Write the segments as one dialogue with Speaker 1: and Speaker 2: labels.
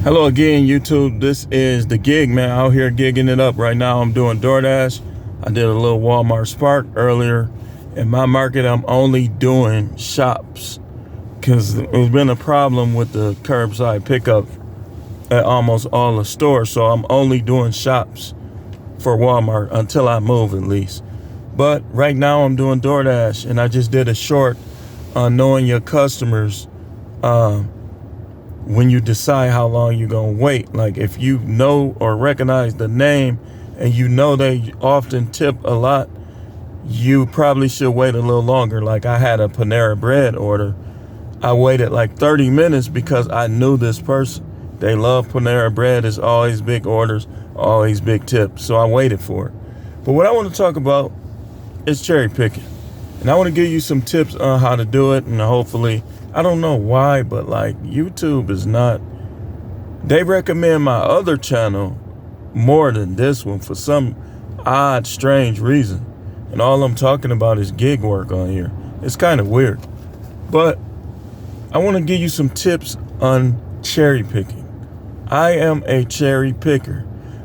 Speaker 1: Hello again, YouTube. This is the gig, man. Out here gigging it up right now. I'm doing DoorDash. I did a little Walmart Spark earlier. In my market, I'm only doing shops because there's been a problem with the curbside pickup at almost all the stores. So I'm only doing shops for Walmart until I move, at least. But right now I'm doing DoorDash, and I just did a short on knowing your customers when you decide how long you're going to wait. Like if you know or recognize the name and you know they often tip a lot, you probably should wait a little longer. Like I had a Panera Bread order. I waited like 30 minutes because I knew this person. They love Panera Bread. It's always big orders, always big tips. So I waited for it. But what I want to talk about is cherry picking. And I want to give you some tips on how to do it, and hopefully, I don't know why, but like YouTube is not, they recommend my other channel more than this one for some odd, strange reason. And all I'm talking about is gig work on here. It's kind of weird. But I want to give you some tips on cherry picking. I am a cherry picker.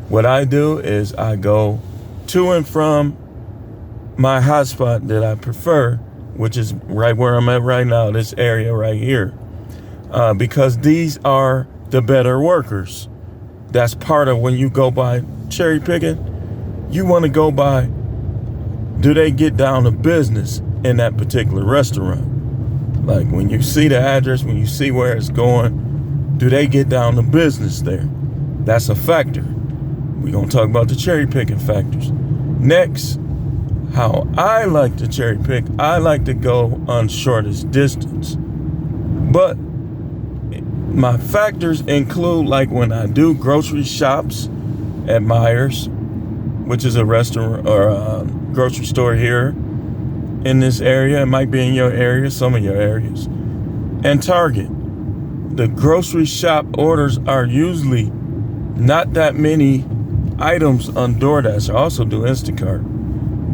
Speaker 1: What I do is I go to and from my hotspot that I prefer, which is right where I'm at right now, this area right here, because these are the better workers. That's part of when you go by cherry picking. You want to go by, do they get down to business in that particular restaurant? Like when you see the address, when you see where it's going, do they get down to business there? That's a factor. We're going to talk about the cherry picking factors. Next, how I like to cherry pick, I like to go on shortest distance. But my factors include like when I do grocery shops at Myers, which is a restaurant or a grocery store here in this area. It might be in your area, some of your areas. And Target. The grocery shop orders are usually not that many items on DoorDash. I also do Instacart.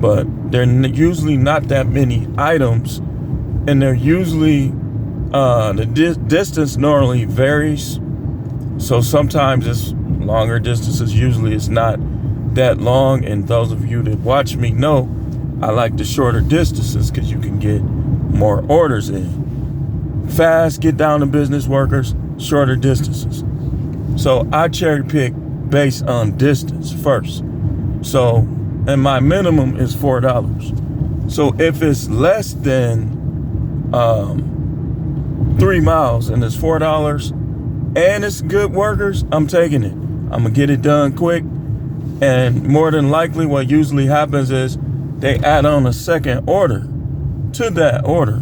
Speaker 1: But they're usually not that many items, and they're usually, the distance normally varies. So sometimes it's longer distances. Usually it's not that long. And those of you that watch me know I like the shorter distances because you can get more orders in. Fast, get down to business workers, shorter distances. So I cherry pick based on distance first. So, and my minimum is $4. So if it's less than 3 miles and it's $4 and it's good workers, I'm taking it. I'm gonna get it done quick. And more than likely what usually happens is they add on a second order to that order.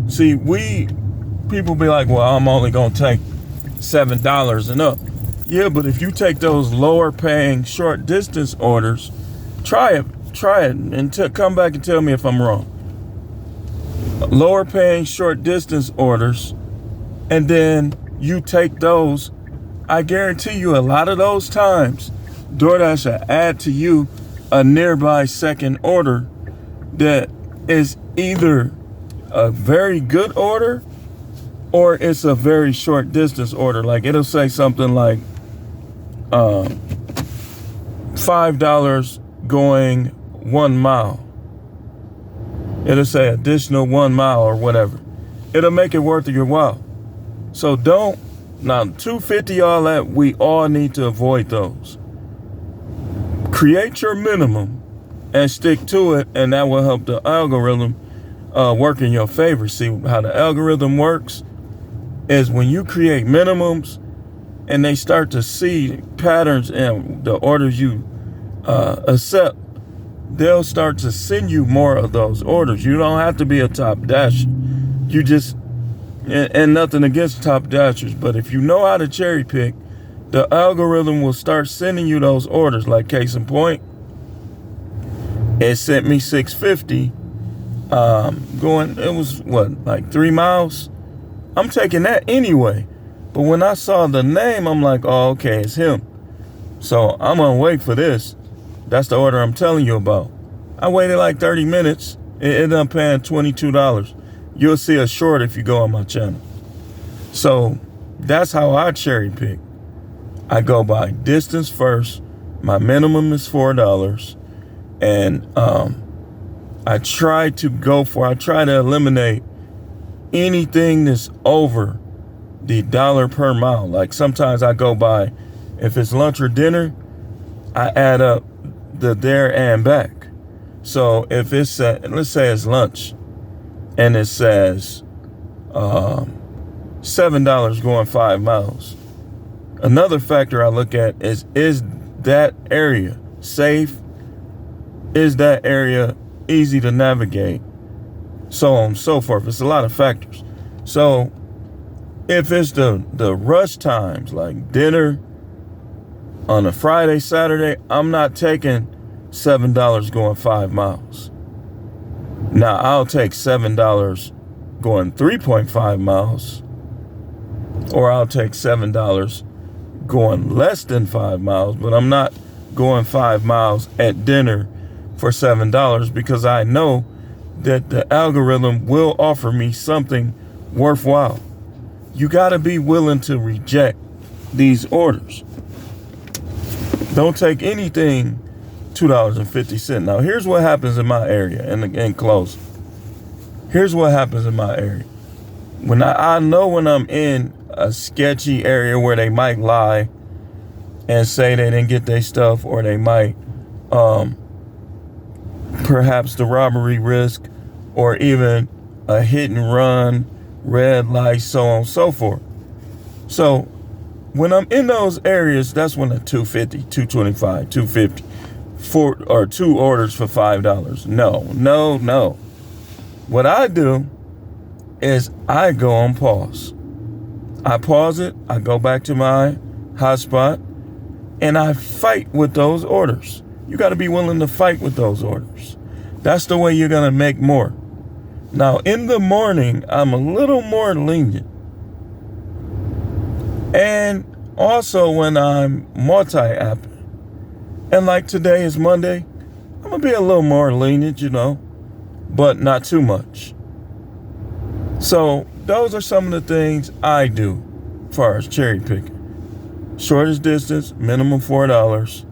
Speaker 1: See, people be like, well, I'm only gonna take $7 and up. Yeah, but if you take those lower paying short distance orders, try it and come back and tell me if I'm wrong. Lower paying short distance orders, and then you take those. I guarantee you a lot of those times, DoorDash will add to you a nearby second order that is either a very good order or it's a very short distance order. Like it'll say something like $5 going 1 mile. It'll say additional 1 mile or whatever. It'll make it worth your while. So now $2.50, all that, we all need to avoid those. Create your minimum and stick to it, and that will help the algorithm work in your favor. See how the algorithm works is when you create minimums and they start to see patterns in the orders you accept, they'll start to send you more of those orders. You don't have to be a top dasher. You just, and nothing against top dashers, but if you know how to cherry pick, the algorithm will start sending you those orders. Like case in point, it sent me $6.50 going, it was what, like 3 miles? I'm taking that anyway. But when I saw the name, I'm like, oh, okay, it's him. So I'm gonna wait for this. That's the order I'm telling you about. I waited like 30 minutes. It ended up paying $22. You'll see a short if you go on my channel. So that's how I cherry pick. I go by distance first. My minimum is $4. And I try to eliminate anything that's over the $1 per mile. Like sometimes I go by, if it's lunch or dinner, I add up the there and back. So if it's, let's say it's lunch and it says $7 going 5 miles. Another factor I look at is that area safe? Is that area easy to navigate? So on and so forth. It's a lot of factors. So if it's the rush times, like dinner on a Friday, Saturday, I'm not taking $7 going 5 miles. Now I'll take $7 going 3.5 miles, or I'll take $7 going less than 5 miles, but I'm not going 5 miles at dinner for $7 because I know that the algorithm will offer me something worthwhile. You got to be willing to reject these orders. Don't take anything $2.50. Now, here's what happens in my area, and close. Here's what happens in my area. When I know when I'm in a sketchy area where they might lie and say they didn't get their stuff, or they might perhaps the robbery risk, or even a hit and run, red light, so on and so forth. So when I'm in those areas, that's when the $2.50, $2.25, $2.50 or 2 orders for $5. No. What I do is I go on pause. I pause it, I go back to my hotspot, and I fight with those orders. You got to be willing to fight with those orders. That's the way you're going to make more. Now, in the morning, I'm a little more lenient. And also when I'm multi-apping. And like today is Monday, I'm going to be a little more lenient, but not too much. So those are some of the things I do as far as cherry picking. Shortest distance, minimum $4.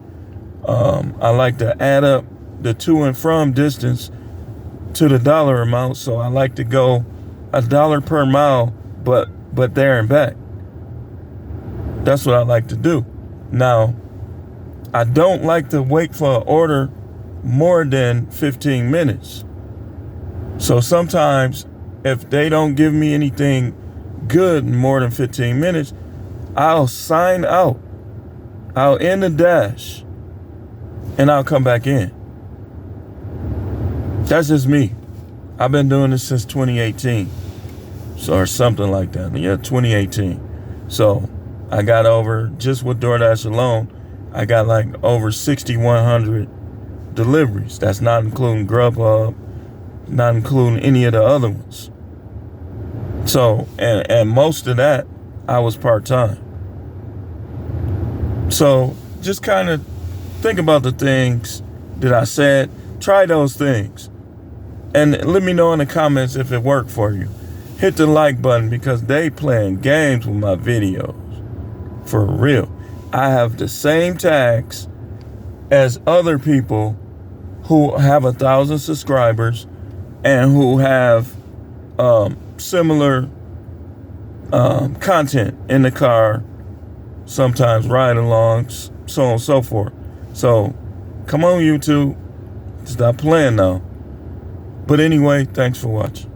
Speaker 1: I like to add up the to and from distance to the dollar amount. So I like to go $1 per mile, but there and back. That's what I like to do. Now, I don't like to wait for an order more than 15 minutes. So sometimes if they don't give me anything good in more than 15 minutes, I'll sign out. I'll end the dash and I'll come back in. That's just me. I've been doing this since 2018. Or something like that. Yeah, 2018. So I got over, just with DoorDash alone, I got like over 6,100 deliveries. That's not including Grubhub, not including any of the other ones. So, and most of that, I was part-time. So just kind of think about the things that I said. Try those things. And let me know in the comments if it worked for you. Hit the like button because they playing games with my videos. For real. I have the same tags as other people who have 1,000 subscribers and who have similar content in the car, sometimes ride-alongs, so on and so forth. So come on, YouTube. Stop playing now. But anyway, thanks for watching.